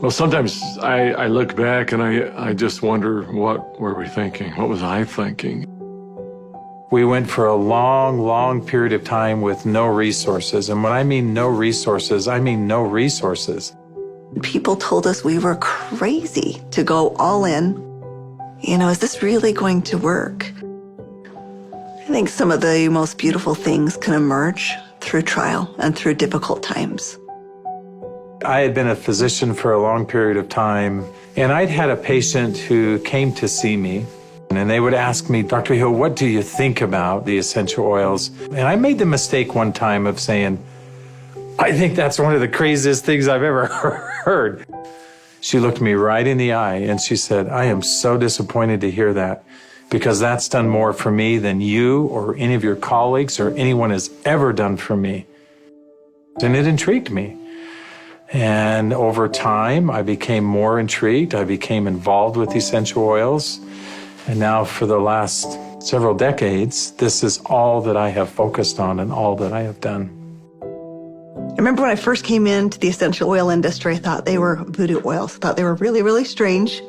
Well, sometimes I look back and I just wonder, what were we thinking? What was I thinking? We went for a long, long period of time with no resources. And when I mean no resources, I mean no resources. People told us we were crazy to go all in. You know, is this really going to work? I think some of the most beautiful things can emerge through trial and through difficult times. I had been a physician for a long period of time, and I'd had a patient who came to see me, and they would ask me, Dr. Hill, what do you think about the essential oils? And I made the mistake one time of saying, I think that's one of the craziest things I've ever heard. She looked me right in the eye and she said, I am so disappointed to hear that, because that's done more for me than you or any of your colleagues or anyone has ever done for me. And it intrigued me. And over time, I became more intrigued. I became involved with essential oils. And now for the last several decades, this is all that I have focused on and all that I have done. I remember when I first came into the essential oil industry, I thought they were voodoo oils. I thought they were really, really strange.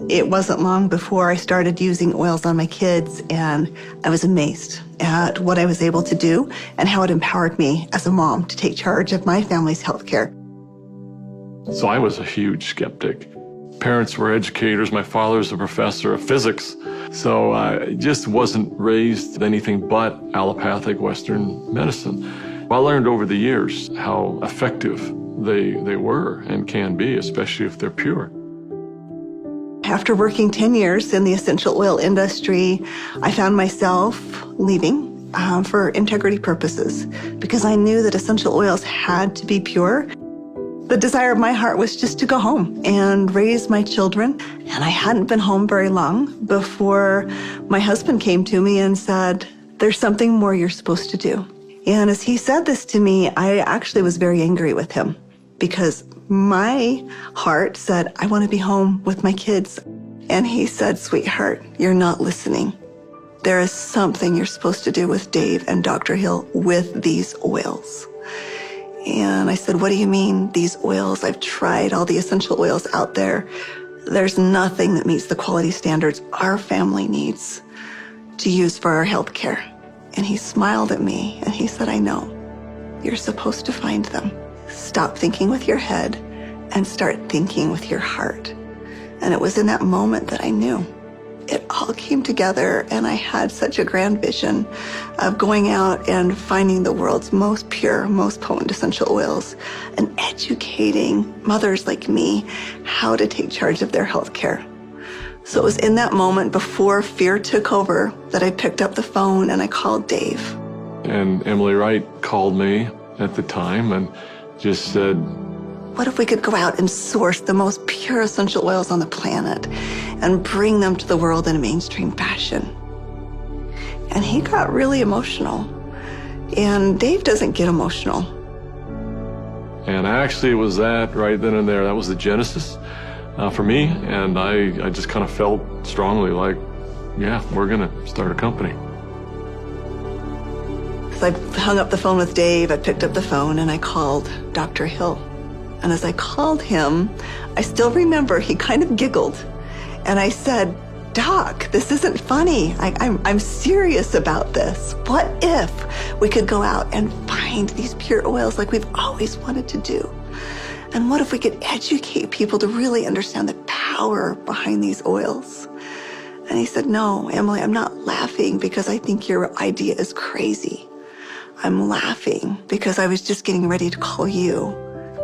It wasn't long before I started using oils on my kids, and I was amazed at what I was able to do and how it empowered me as a mom to take charge of my family's health care. So I was a huge skeptic. Parents were educators. My father was a professor of physics. So I just wasn't raised with anything but allopathic Western medicine. I learned over the years how effective they were and can be, especially if they're pure. After working 10 years in the essential oil industry, I found myself leaving for integrity purposes, because I knew that essential oils had to be pure. The desire of my heart was just to go home and raise my children. And I hadn't been home very long before my husband came to me and said, there's something more you're supposed to do. And as he said this to me, I actually was very angry with him, because my heart said, I want to be home with my kids. And he said, sweetheart, you're not listening. There is something you're supposed to do with Dave and Dr. Hill with these oils. And I said, what do you mean, these oils? I've tried all the essential oils out there. There's nothing that meets the quality standards our family needs to use for our health care. And he smiled at me and he said, I know. You're supposed to find them. Stop thinking with your head and start thinking with your heart. And it was in that moment that I knew. It all came together, and I had such a grand vision of going out and finding the world's most pure, most potent essential oils and educating mothers like me how to take charge of their health care. So it was in that moment, before fear took over, that I picked up the phone and I called Dave. And Emily Wright called me at the time and just said, what if we could go out and source the most pure essential oils on the planet and bring them to the world in a mainstream fashion? And he got really emotional. And Dave doesn't get emotional. And actually it was that right then and there. That was the genesis for me. And I just kind of felt strongly like, yeah, we're going to start a company. So I hung up the phone with Dave. I picked up the phone and I called Dr. Hill. And as I called him, I still remember he kind of giggled. And I said, Doc, this isn't funny. I'm serious about this. What if we could go out and find these pure oils like we've always wanted to do? And what if we could educate people to really understand the power behind these oils? And he said, no, Emily, I'm not laughing because I think your idea is crazy. I'm laughing because I was just getting ready to call you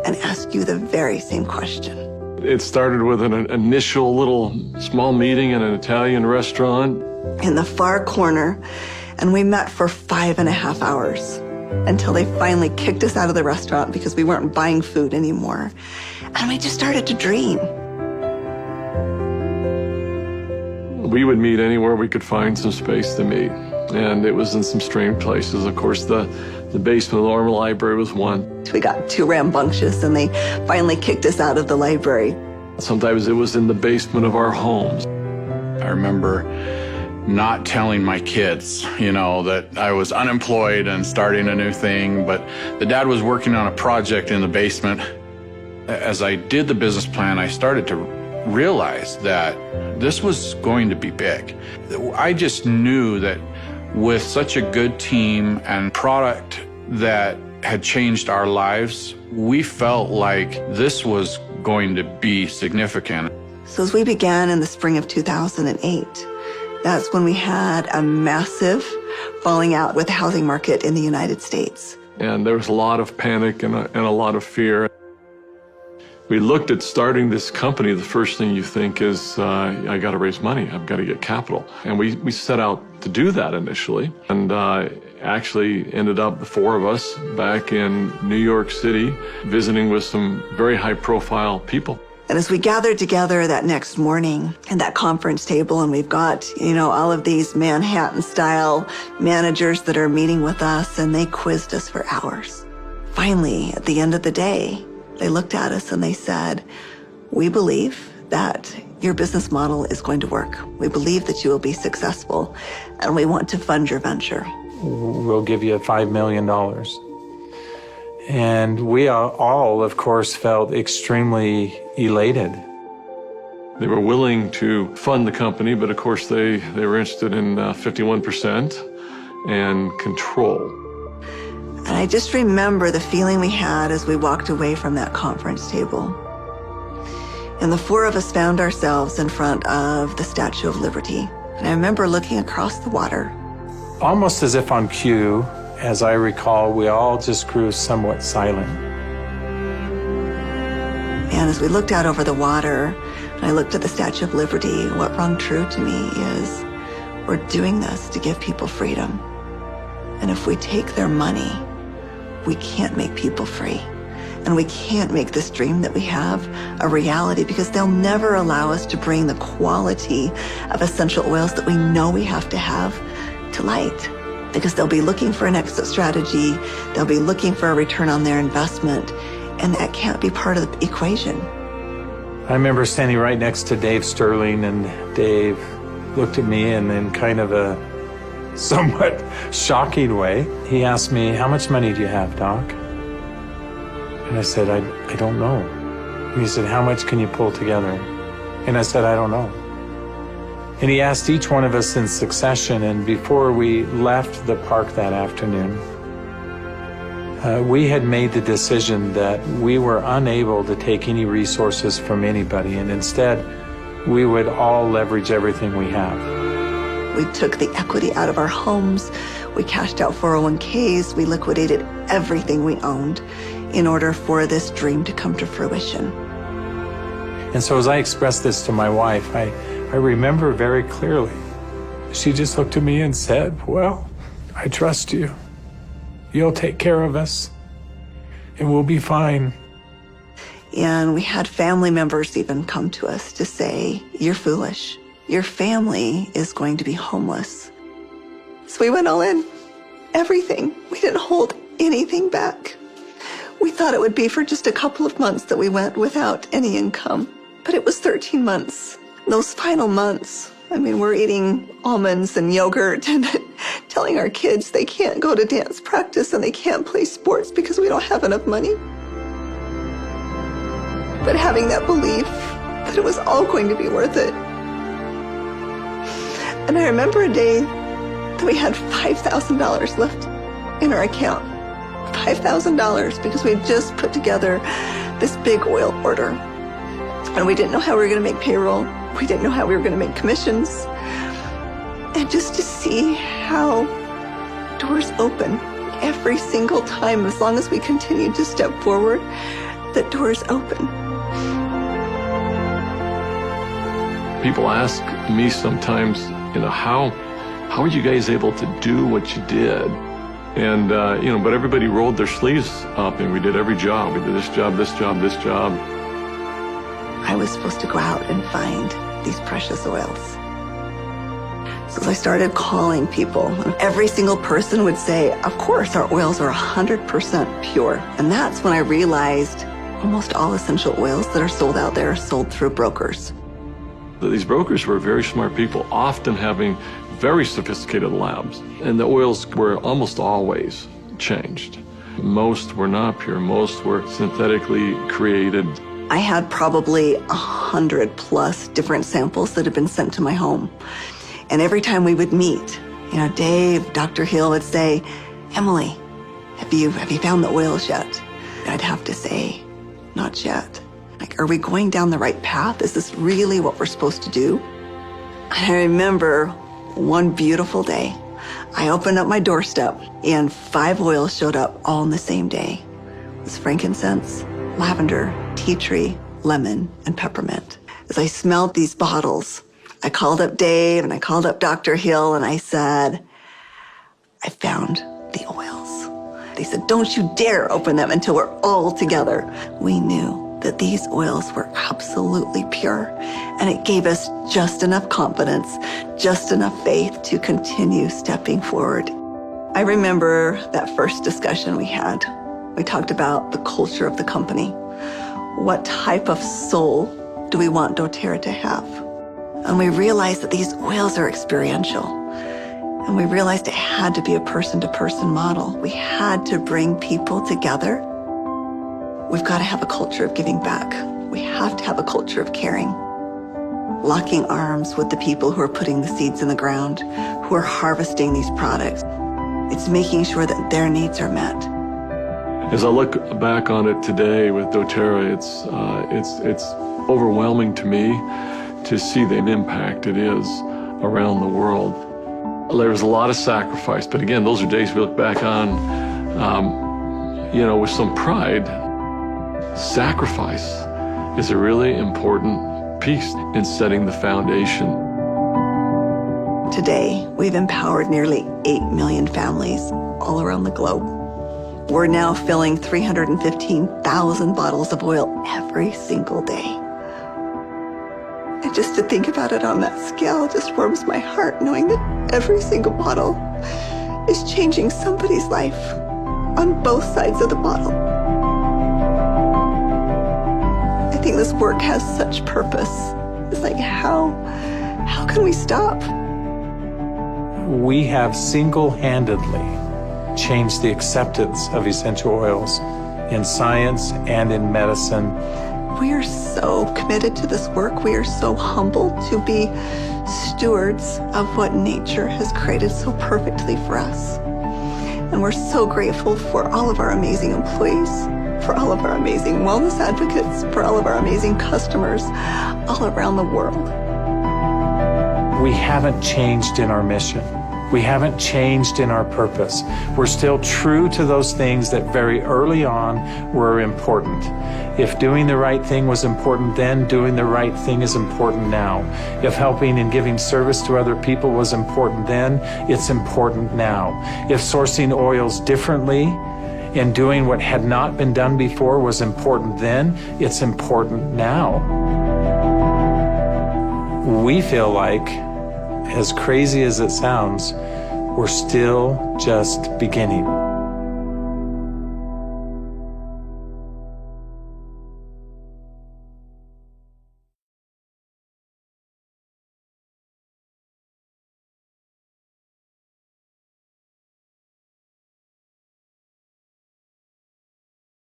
and ask you the very same question. It started with an initial little small meeting in an Italian restaurant in the far corner, and we met for 5.5 hours until they finally kicked us out of the restaurant because we weren't buying food anymore. And we just started to dream. We would meet anywhere we could find some space to meet, and it was in some strange places. Of course, the basement of the Normal Library was one. We got too rambunctious and they finally kicked us out of the library. Sometimes it was in the basement of our homes. I remember not telling my kids, that I was unemployed and starting a new thing, but the dad was working on a project in the basement. As I did the business plan, I started to realize that this was going to be big. I just knew that with such a good team and product that had changed our lives, we felt like this was going to be significant. So as we began in the spring of 2008, that's when we had a massive falling out with the housing market in the United States. And there was a lot of panic and a lot of fear. We looked at starting this company. The first thing you think is, I got to raise money. I've got to get capital. And we set out to do that initially. And actually ended up, the four of us, back in New York City, visiting with some very high-profile people. And as we gathered together that next morning at that conference table, and we've got, all of these Manhattan-style managers that are meeting with us, and they quizzed us for hours. Finally, at the end of the day, they looked at us and they said, "We believe that your business model is going to work. We believe that you will be successful, and we want to fund your venture. We'll give you $5 million. And we all, of course, felt extremely elated. They were willing to fund the company, but of course they were interested in 51% and control. And I just remember the feeling we had as we walked away from that conference table. And the four of us found ourselves in front of the Statue of Liberty. And I remember looking across the water. Almost as if on cue, as I recall, we all just grew somewhat silent. And as we looked out over the water, and I looked at the Statue of Liberty, what rung true to me is we're doing this to give people freedom. And if we take their money, we can't make people free. And we can't make this dream that we have a reality, because they'll never allow us to bring the quality of essential oils that we know we have to light. Because they'll be looking for an exit strategy, they'll be looking for a return on their investment, and that can't be part of the equation. I remember standing right next to Dave Sterling, and Dave looked at me and in kind of a somewhat shocking way, he asked me, "How much money do you have, Doc?" And I said, I don't know. And he said, "How much can you pull together?" And I said, "I don't know." And he asked each one of us in succession, and before we left the park that afternoon, we had made the decision that we were unable to take any resources from anybody, and instead, we would all leverage everything we have. We took the equity out of our homes, we cashed out 401ks, we liquidated everything we owned in order for this dream to come to fruition. And so as I expressed this to my wife, I remember very clearly, she just looked at me and said, "Well, I trust you. You'll take care of us, and we'll be fine." And we had family members even come to us to say, "You're foolish. Your family is going to be homeless." So we went all in, everything. We didn't hold anything back. We thought it would be for just a couple of months that we went without any income, but it was 13 months. Those final months, we're eating almonds and yogurt and telling our kids they can't go to dance practice and they can't play sports because we don't have enough money. But having that belief that it was all going to be worth it. And I remember a day that we had $5,000 left in our account. $5,000 because we had just put together this big oil order. And we didn't know how we were going to make payroll. We didn't know how we were going to make commissions. And just to see how doors open every single time, as long as we continued to step forward, that doors open. People ask me sometimes, how are you guys able to do what you did? And, but everybody rolled their sleeves up and we did every job. We did this job, this job, this job. I was supposed to go out and find these precious oils. So as I started calling people, every single person would say, "Of course, our oils are 100% pure." And that's when I realized almost all essential oils that are sold out there are sold through brokers. These brokers were very smart people, often having very sophisticated labs, and the oils were almost always changed. Most were not pure, most were synthetically created. I had probably 100+ different samples that had been sent to my home. And every time we would meet, Dave, Dr. Hill would say, "Emily, have you found the oils yet?" I'd have to say, "Not yet." Like, are we going down the right path? Is this really what we're supposed to do? I remember one beautiful day, I opened up my doorstep and 5 oils showed up all on the same day. It was frankincense, lavender, tea tree, lemon, and peppermint. As I smelled these bottles, I called up Dave and I called up Dr. Hill and I said, "I found the oils." They said, "Don't you dare open them until we're all together." We knew that these oils were absolutely pure, and it gave us just enough confidence, just enough faith to continue stepping forward. I remember that first discussion we had. We talked about the culture of the company. What type of soul do we want dōTERRA to have? And we realized that these oils are experiential. And we realized it had to be a person-to-person model. We had to bring people together. We've got to have a culture of giving back. We have to have a culture of caring. Locking arms with the people who are putting the seeds in the ground, who are harvesting these products. It's making sure that their needs are met. As I look back on it today with dōTERRA, it's overwhelming to me to see the impact it is around the world. There's a lot of sacrifice, but again, those are days we look back on, with some pride. Sacrifice is a really important piece in setting the foundation. Today, we've empowered nearly 8 million families all around the globe. We're now filling 315,000 bottles of oil every single day. And just to think about it on that scale just warms my heart, knowing that every single bottle is changing somebody's life on both sides of the bottle. I think this work has such purpose. It's like, how can we stop? We have single-handedly changed the acceptance of essential oils in science and in medicine. We are so committed to this work. We are so humbled to be stewards of what nature has created so perfectly for us. And we're so grateful for all of our amazing employees, for all of our amazing wellness advocates, for all of our amazing customers all around the world. We haven't changed in our mission. We haven't changed in our purpose. We're still true to those things that very early on were important. If doing the right thing was important then, doing the right thing is important now. If helping and giving service to other people was important then, it's important now. If sourcing oils differently and doing what had not been done before was important then, it's important now. We feel like, as crazy as it sounds, we're still just beginning.